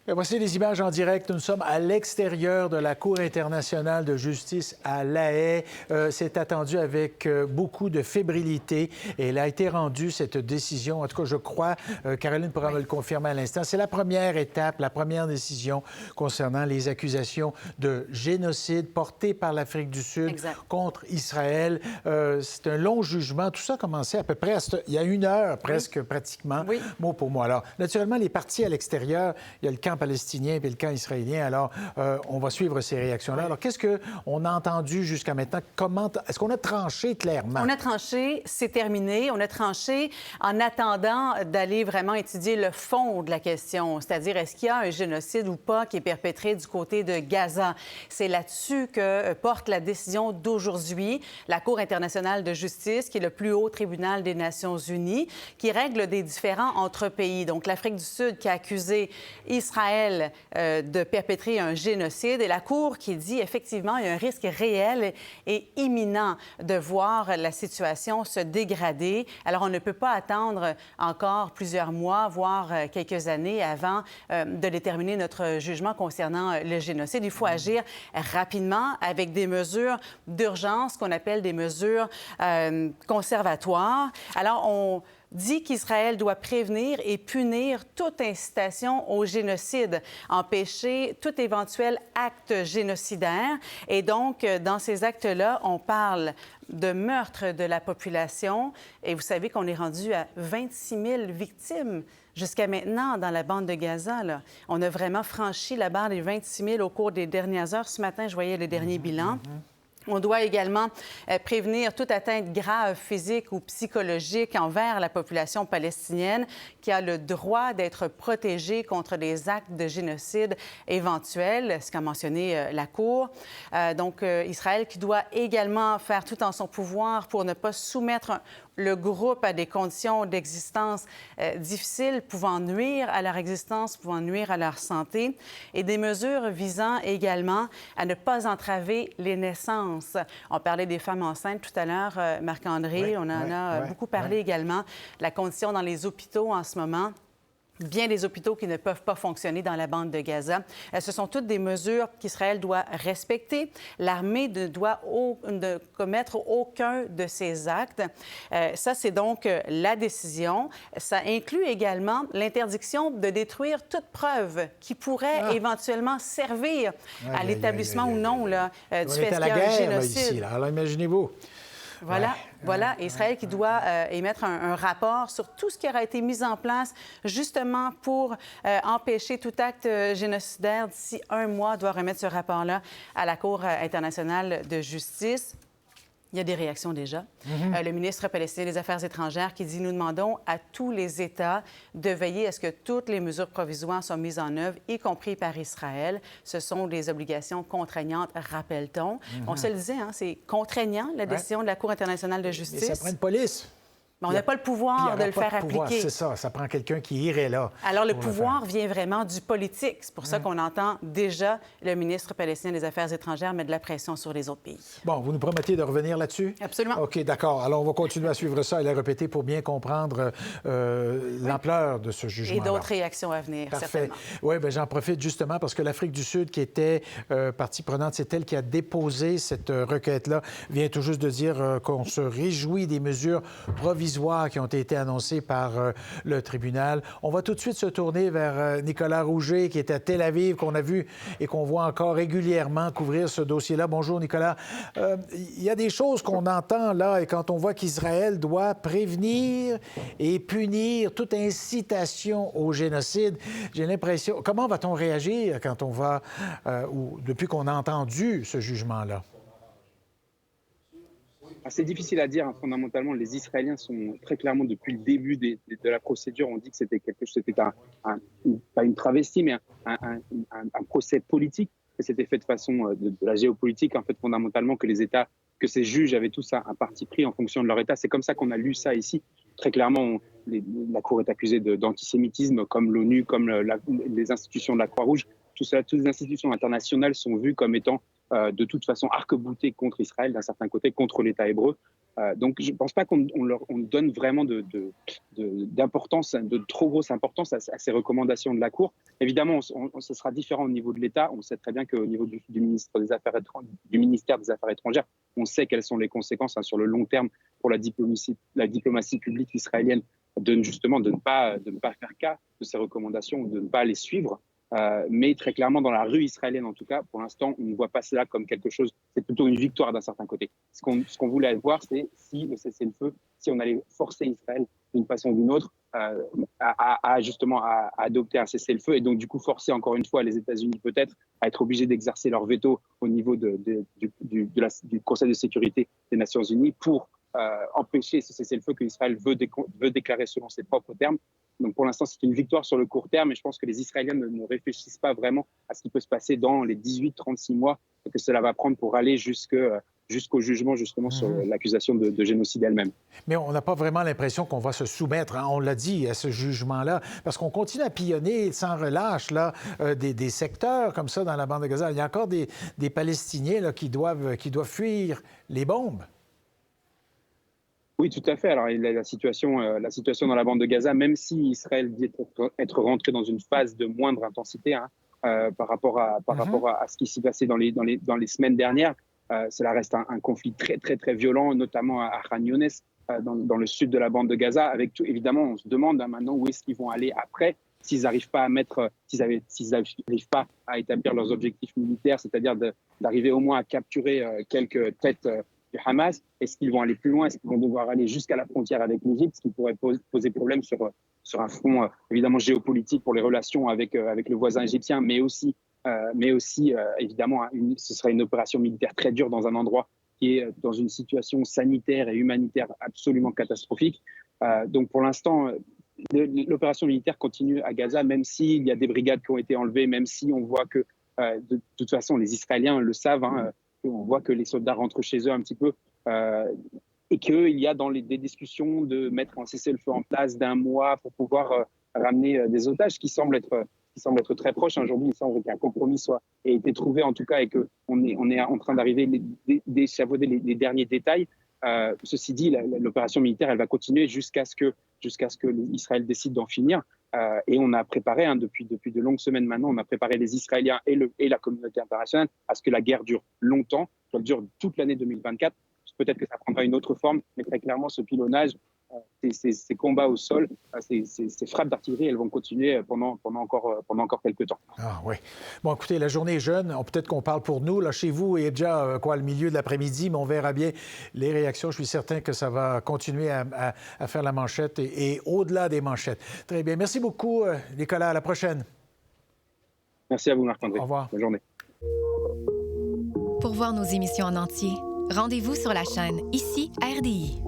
Et voici les images en direct. Nous sommes à l'extérieur de la Cour internationale de justice à La Haye. C'est attendu avec beaucoup de fébrilité et elle a été rendue, cette décision. En tout cas, je crois, Caroline pourra me le confirmer à l'instant. C'est la première étape, la première décision concernant les accusations de génocide portées par l'Afrique du Sud contre Israël. C'est un long jugement. Tout ça a commencé à peu près il y a 1 heure, presque, pratiquement, mot pour mot. Alors, naturellement, les partis à l'extérieur, il y a le camp palestinien et le camp israélien. Alors, on va suivre ces réactions-là. Alors, qu'est-ce qu'on a entendu jusqu'à maintenant? Est-ce qu'on a tranché clairement? On a tranché, c'est terminé. On a tranché en attendant d'aller vraiment étudier le fond de la question, c'est-à-dire est-ce qu'il y a un génocide ou pas qui est perpétré du côté de Gaza. C'est là-dessus que porte la décision d'aujourd'hui. La Cour internationale de justice, qui est le plus haut tribunal des Nations unies, qui règle des différends entre pays. Donc, l'Afrique du Sud qui a accusé Israël de perpétrer un génocide et la Cour qui dit effectivement il y a un risque réel et imminent de voir la situation se dégrader. Alors, on ne peut pas attendre encore plusieurs mois, voire quelques années avant de déterminer notre jugement concernant le génocide. Il faut agir rapidement avec des mesures d'urgence qu'on appelle des mesures conservatoires. Alors, on dit qu'Israël doit prévenir et punir toute incitation au génocide, empêcher tout éventuel acte génocidaire. Et donc, dans ces actes-là, on parle de meurtre de la population. Et vous savez qu'on est rendu à 26 000 victimes jusqu'à maintenant dans la bande de Gaza. Là. On a vraiment franchi la barre des 26 000 au cours des dernières heures. Ce matin, je voyais le dernier bilan. On doit également prévenir toute atteinte grave physique ou psychologique envers la population palestinienne qui a le droit d'être protégée contre des actes de génocide éventuels, ce qu'a mentionné la Cour. Donc, Israël qui doit également faire tout en son pouvoir pour ne pas soumettre le groupe à des conditions d'existence difficiles, pouvant nuire à leur existence, pouvant nuire à leur santé, et des mesures visant également à ne pas entraver les naissances. On parlait des femmes enceintes tout à l'heure, Marc-André, on en a beaucoup parlé également, de la condition dans les hôpitaux en ce moment. Bien des hôpitaux qui ne peuvent pas fonctionner dans la bande de Gaza. Ce sont toutes des mesures qu'Israël doit respecter. L'armée ne doit commettre aucun de ces actes. Ça, c'est donc la décision. Ça inclut également l'interdiction de détruire toute preuve qui pourrait éventuellement servir à l'établissement ou non là, du fait qu'il y a un génocide. Ici, là. Alors, imaginez-vous. Voilà. Israël qui doit émettre un rapport sur tout ce qui aura été mis en place justement pour empêcher tout acte génocidaire. D'ici 1 mois, doit remettre ce rapport-là à la Cour internationale de justice. Il y a des réactions déjà. Le ministre palestinien des Affaires étrangères qui dit « Nous demandons à tous les États de veiller à ce que toutes les mesures provisoires soient mises en œuvre, y compris par Israël. Ce sont des obligations contraignantes, rappelle-t-on. » On se le disait, hein, c'est contraignant, la décision de la Cour internationale de justice. Mais ça prend une police. Mais on n'a pas le pouvoir de le faire appliquer. C'est ça, ça prend quelqu'un qui irait là. Alors, le pouvoir vient vraiment du politique. C'est pour ça qu'on entend déjà le ministre palestinien des Affaires étrangères mettre de la pression sur les autres pays. Bon, vous nous promettez de revenir là-dessus? Absolument. OK, d'accord. Alors, on va continuer à suivre ça et le répéter pour bien comprendre l'ampleur de ce jugement. Et d'autres réactions à venir, certainement. Oui, bien, j'en profite justement parce que l'Afrique du Sud, qui était partie prenante, c'est elle qui a déposé cette requête-là, vient tout juste de dire qu'on se réjouit des mesures provisoires qui ont été annoncées par le tribunal. On va tout de suite se tourner vers Nicolas Rouget, qui est à Tel Aviv, qu'on a vu et qu'on voit encore régulièrement couvrir ce dossier-là. Bonjour, Nicolas. Il y a des choses qu'on entend là, et quand on voit qu'Israël doit prévenir et punir toute incitation au génocide, j'ai l'impression... Comment va-t-on réagir quand on va... ou depuis qu'on a entendu ce jugement-là? C'est difficile à dire. Fondamentalement, les Israéliens sont très clairement, depuis le début de la procédure, on dit que c'était quelque chose, c'était pas une travestie, mais un procès politique. Que c'était fait de façon de la géopolitique, en fait, fondamentalement, que les États, que ces juges avaient tous un parti pris en fonction de leur État. C'est comme ça qu'on a lu ça ici. Très clairement, la Cour est accusée d'antisémitisme, comme l'ONU, comme les institutions de la Croix-Rouge. Tout cela, toutes les institutions internationales sont vues comme étant de toute façon arc-boutées contre Israël, d'un certain côté, contre l'État hébreu. Donc, je ne pense pas qu'on donne vraiment d'importance, de trop grosse importance à ces recommandations de la Cour. Évidemment, ce sera différent au niveau de l'État. On sait très bien qu'au niveau du ministère des Affaires étrangères, on sait quelles sont les conséquences sur le long terme pour la diplomatie publique israélienne de ne pas faire cas de ces recommandations, de ne pas les suivre. Mais très clairement, dans la rue israélienne, en tout cas, pour l'instant, on ne voit pas cela comme quelque chose, c'est plutôt une victoire d'un certain côté. Ce qu'on voulait voir, c'est si le cessez-le-feu, si on allait forcer Israël d'une façon ou d'une autre à adopter un cessez-le-feu et donc du coup forcer encore une fois les États-Unis peut-être à être obligés d'exercer leur veto au niveau du Conseil de sécurité des Nations Unies pour empêcher ce cessez-le-feu que Israël veut déclarer selon ses propres termes. Donc pour l'instant, c'est une victoire sur le court terme et je pense que les Israéliens ne réfléchissent pas vraiment à ce qui peut se passer dans les 18-36 mois que cela va prendre pour aller jusqu'au jugement justement sur l'accusation de génocide elle-même. Mais on n'a pas vraiment l'impression qu'on va se soumettre, on l'a dit, à ce jugement-là, parce qu'on continue à pillonner sans relâche là, des secteurs comme ça dans la bande de Gaza. Il y a encore des Palestiniens là, qui doivent fuir les bombes. Oui, tout à fait. Alors, la situation dans la bande de Gaza, même si Israël dit être rentré dans une phase de moindre intensité par rapport à ce qui s'est passé dans les semaines dernières, cela reste un conflit très, très, très violent, notamment à Khan Younes, dans le sud de la bande de Gaza. Avec tout, évidemment, on se demande maintenant où est-ce qu'ils vont aller après, s'ils n'arrivent pas à établir leurs objectifs militaires, c'est-à-dire d'arriver au moins à capturer quelques têtes du Hamas. Est-ce qu'ils vont aller plus loin? Est-ce qu'ils vont devoir aller jusqu'à la frontière avec l'Égypte, ce qui pourrait poser problème sur un front évidemment géopolitique pour les relations avec le voisin égyptien, mais aussi évidemment, ce serait une opération militaire très dure dans un endroit qui est dans une situation sanitaire et humanitaire absolument catastrophique. Donc pour l'instant, l'opération militaire continue à Gaza, même s'il y a des brigades qui ont été enlevées, même si on voit que de toute façon les Israéliens le savent, on voit que les soldats rentrent chez eux un petit peu et qu'il y a des discussions de mettre un cessez-le-feu en place d'1 mois pour pouvoir ramener des otages qui semblent être très proches. Aujourd'hui, il semble qu'un compromis ait été trouvé en tout cas et qu'on est en train d'arriver d'échafauder les derniers détails. Ceci dit, l'opération militaire, elle va continuer jusqu'à ce que Israël décide d'en finir. Et on a préparé, depuis de longues semaines maintenant, on a préparé les Israéliens et la communauté internationale à ce que la guerre dure longtemps, qu'elle dure toute l'année 2024. Peut-être que ça prendra une autre forme, mais très clairement, ce pilonnage, ces combats au sol, ces frappes d'artillerie, elles vont continuer pendant encore quelques temps. Ah oui. Bon, écoutez, la journée est jeune. Peut-être qu'on parle pour nous. Là, chez vous, il est déjà le milieu de l'après-midi, mais on verra bien les réactions. Je suis certain que ça va continuer à faire la manchette et au-delà des manchettes. Très bien. Merci beaucoup, Nicolas. À la prochaine. Merci à vous, Marc-André. Au revoir. Bonne journée. Pour voir nos émissions en entier, rendez-vous sur la chaîne Ici RDI.